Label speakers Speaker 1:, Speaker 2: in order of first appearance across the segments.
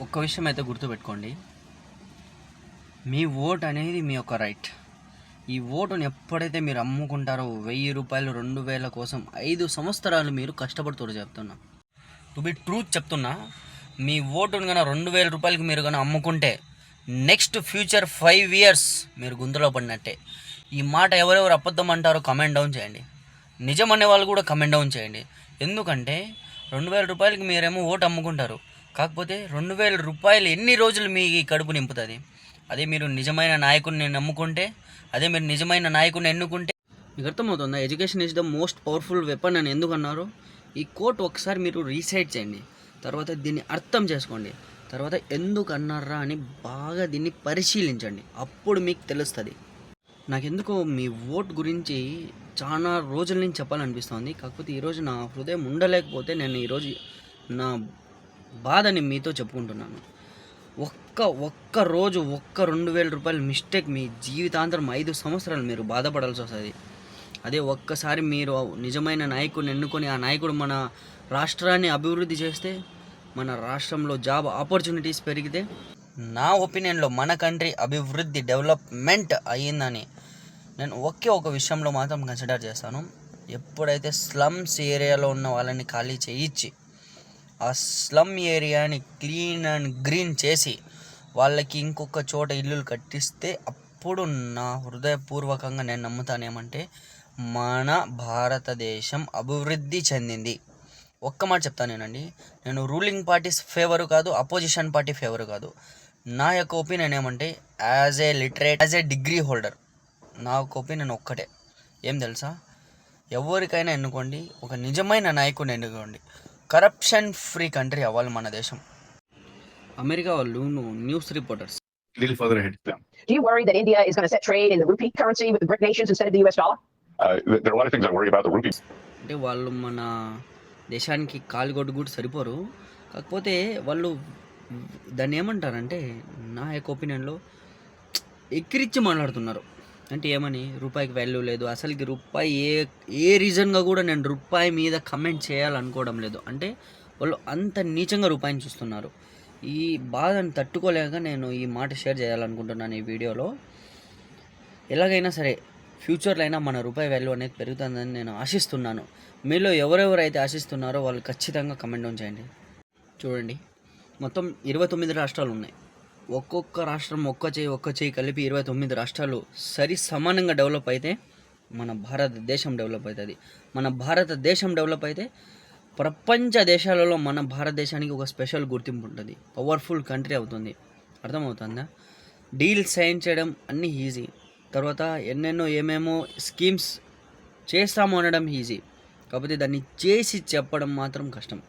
Speaker 1: ఒక్క విషయం అయితే గుర్తుపెట్టుకోండి, మీ ఓట్ అనేది మీ యొక్క రైట్. ఈ ఓటుని ఎప్పుడైతే మీరు అమ్ముకుంటారో 1000 రూపాయలు 2000 కోసం 5 సంవత్సరాలు మీరు కష్టపడుతారు. చెప్తున్నా, టు బి ట్రూత్ చెప్తున్నా, మీ ఓటుని కన్నా 2000 రూపాయలకి మీరు కన్నా అమ్ముకుంటే నెక్స్ట్ ఫ్యూచర్ 5 ఇయర్స్ మీరు గుంతలో పడినట్టే. ఈ మాట ఎవరెవరు అబద్ధం అంటారో కమెంట్ డౌన్ చేయండి, నిజం అనే వాళ్ళు కూడా కమెంట్ డౌన్ చేయండి. ఎందుకంటే 2000 రూపాయలకి మీరేమో ఓటు అమ్ముకుంటారు, కాకపోతే 2000 రూపాయలు ఎన్ని రోజులు మీ కడుపు నింపుతుంది? అదే మీరు నిజమైన నాయకుడిని నమ్ముకుంటే, అదే మీరు నిజమైన నాయకుడిని ఎన్నుకుంటే, మీకు అర్థమవుతుందా? Education is the most powerful weapon అని ఎందుకు అన్నారు? ఈ కోట్ ఒకసారి మీరు రీసైట్ చేయండి, తర్వాత దీన్ని అర్థం చేసుకోండి, తర్వాత ఎందుకు అన్నారా అని బాగా దీన్ని పరిశీలించండి, అప్పుడు మీకు తెలుస్తుంది. నాకెందుకో మీ ఓట్ గురించి చాలా రోజుల నుంచి చెప్పాలనిపిస్తుంది, కాకపోతే ఈరోజు నా హృదయం ఉండలేకపోతే నేను ఈరోజు నా బాధని మీతో చెప్పుకుంటున్నాను. ఒక్క రోజు 2000 రూపాయల మిస్టేక్ మీ జీవితాంతరం 5 సంవత్సరాలు మీరు బాధపడాల్సి వస్తుంది. అదే ఒక్కసారి మీరు నిజమైన నాయకుడిని ఎన్నుకొని ఆ నాయకుడు మన రాష్ట్రాన్ని అభివృద్ధి చేస్తే, మన రాష్ట్రంలో జాబ్ ఆపర్చునిటీస్ పెరిగితే, నా ఒపీనియన్లో మన కంట్రీ అభివృద్ధి డెవలప్మెంట్ అయ్యిందని నేను ఒక విషయంలో మాత్రం కన్సిడర్ చేస్తాను. ఎప్పుడైతే స్లమ్స్ ఏరియాలో ఉన్న వాళ్ళని ఖాళీ చేయించి ఆ స్లమ్ ఏరియాని క్లీన్ అండ్ గ్రీన్ చేసి వాళ్ళకి ఇంకొక చోట ఇల్లులు కట్టిస్తే అప్పుడు నా హృదయపూర్వకంగా నేను నమ్ముతానేమంటే మన భారతదేశం అభివృద్ధి చెందింది. ఒక్క మాట చెప్తానేనండి, నేను రూలింగ్ పార్టీస్ ఫేవరు కాదు, అపోజిషన్ పార్టీ ఫేవరు కాదు. నా యొక్క ఒపీనియన్ ఏమంటే, as a literate, as a degree holder, నా యొక్క ఒపీనియన్ ఒక్కటే. ఏం తెలుసా? ఎవరికైనా ఎన్నుకోండి, ఒక నిజమైన నాయకుడిని ఎన్నుకోండి. కరప్షన్ ఫ్రీ కంట్రీ అవ్వాలి మన దేశం. అమెరికా వాళ్ళు news reporters
Speaker 2: little further ahead. Yeah.
Speaker 3: Do you worry that India is going to set trade in the rupee currency with the BRIC nations instead of the US dollar?
Speaker 2: There are a lot of things I worry about the rupee.
Speaker 1: అంటే వాళ్ళు మన దేశానికి కాలుగొడ్డు కూడా సరిపోరు, కాకపోతే వాళ్ళు దాన్ని ఏమంటారంటే, నా యొక్క ఒపీనియన్లో ఎక్కిరిచ్చి మాట్లాడుతున్నారు. అంటే ఏమని, రూపాయికి వాల్యూ లేదు, అసలుకి రూపాయి ఏ రీజన్గా కూడా నేను రూపాయి మీద కమెంట్ చేయాలనుకోవడం లేదు. అంటే వాళ్ళు అంత నీచంగా రూపాయిని చూస్తున్నారు. ఈ బాధను తట్టుకోలేక నేను ఈ మాట షేర్ చేయాలనుకుంటున్నాను ఈ వీడియోలో. ఎలాగైనా సరే ఫ్యూచర్లో అయినా మన రూపాయి వాల్యూ అనేది పెరుగుతుందని నేను ఆశిస్తున్నాను. మీలో ఎవరెవరైతే ఆశిస్తున్నారో వాళ్ళు ఖచ్చితంగా కమెంట్ డౌన్ చేయండి. చూడండి, మొత్తం 29 రాష్ట్రాలు ఉన్నాయి. ఒక్కొక్క రాష్ట్రం ఒక్క చేయి కలిపి 29 రాష్ట్రాలు సరి సమానంగా డెవలప్ అయితే మన భారతదేశం డెవలప్ అవుతుంది. మన భారతదేశం డెవలప్ అయితే ప్రపంచ దేశాలలో మన భారతదేశానికి ఒక స్పెషల్ గుర్తింపు ఉంటుంది, పవర్ఫుల్ కంట్రీ అవుతుంది. అర్థమవుతుందా? డీల్ సైన్ చేయడం అన్నీ ఈజీ, తర్వాత ఎన్నెన్నో ఏమేమో స్కీమ్స్ చేస్తాము అనడం ఈజీ, కాకపోతే దాన్ని చేసి చెప్పడం మాత్రం కష్టం.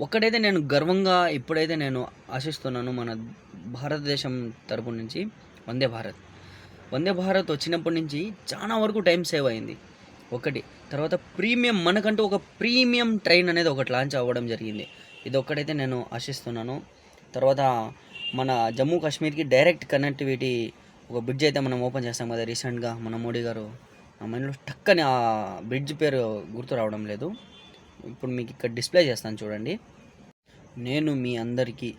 Speaker 1: ఒక్కటైతే నేను గర్వంగా ఇప్పుడైతే నేను ఆశిస్తున్నాను, మన భారతదేశం తరపు నుంచి వందే భారత్ వచ్చినప్పటి నుంచి చాలా వరకు టైం సేవ్ అయింది ఒకటి. తర్వాత ప్రీమియం, మనకంటూ ఒక ప్రీమియం ట్రైన్ అనేది ఒకటి లాంచ్ అవ్వడం జరిగింది. ఇది ఒక్కటైతే నేను ఆశిస్తున్నాను. తర్వాత మన జమ్మూ కాశ్మీర్కి డైరెక్ట్ కనెక్టివిటీ ఒక బ్రిడ్జ్ అయితే మనం ఓపెన్ చేస్తాం కదా రీసెంట్గా మన మోడీ గారు. నా మైండ్లో టక్కని ఆ బ్రిడ్జ్ పేరు గుర్తు రావడం లేదు, ఇప్పుడు మీకు ఇక్కడ డిస్ప్లే చేస్తాను చూడండి. నేను మీ అందరికీ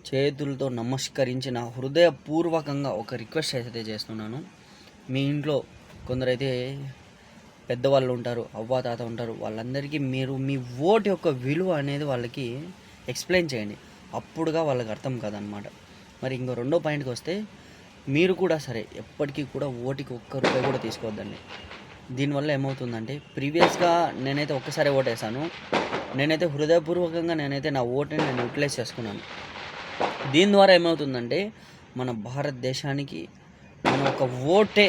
Speaker 1: చేతులతో నమస్కరించి నా హృదయపూర్వకంగా ఒక రిక్వెస్ట్ అయితే చేస్తున్నాను. మీ ఇంట్లో కొందరైతే పెద్దవాళ్ళు ఉంటారు, అవ్వ తాత ఉంటారు, వాళ్ళందరికీ మీరు మీ ఓటు యొక్క విలువ అనేది వాళ్ళకి ఎక్స్ప్లెయిన్ చేయండి, అప్పుడుగా వాళ్ళకి అర్థం కాదనమాట. మరి ఇంకో రెండో పాయింట్కి వస్తే, మీరు కూడా సరే ఎప్పటికీ కూడా ఓటుకి ₹1 కూడా తీసుకోవద్దండి. దీనివల్ల ఏమవుతుందంటే, ప్రీవియస్గా నేనైతే ఒక్కసారి ఓటు వేసాను, నేనైతే హృదయపూర్వకంగా నా ఓటుని నేను యూటిలైజ్ చేసుకున్నాను. దీని ద్వారా ఏమవుతుందంటే, మన భారతదేశానికి మన ఒక ఓటే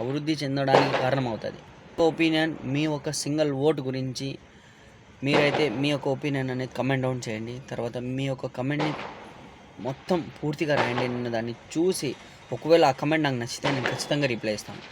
Speaker 1: అభివృద్ధి చెందడానికి కారణమవుతుంది. ఒపీనియన్, మీ ఒక సింగిల్ ఓటు గురించి మీరైతే మీ యొక్క ఒపీనియన్ అనేది కమెంట్ డౌన్ చేయండి. తర్వాత మీ యొక్క కమెంట్ని మొత్తం పూర్తిగా రాయండి. నేను దాన్ని చూసి ఒకవేళ ఆ కమెంట్ నాకు నచ్చితే నేను ఖచ్చితంగా రిప్లై ఇస్తాను.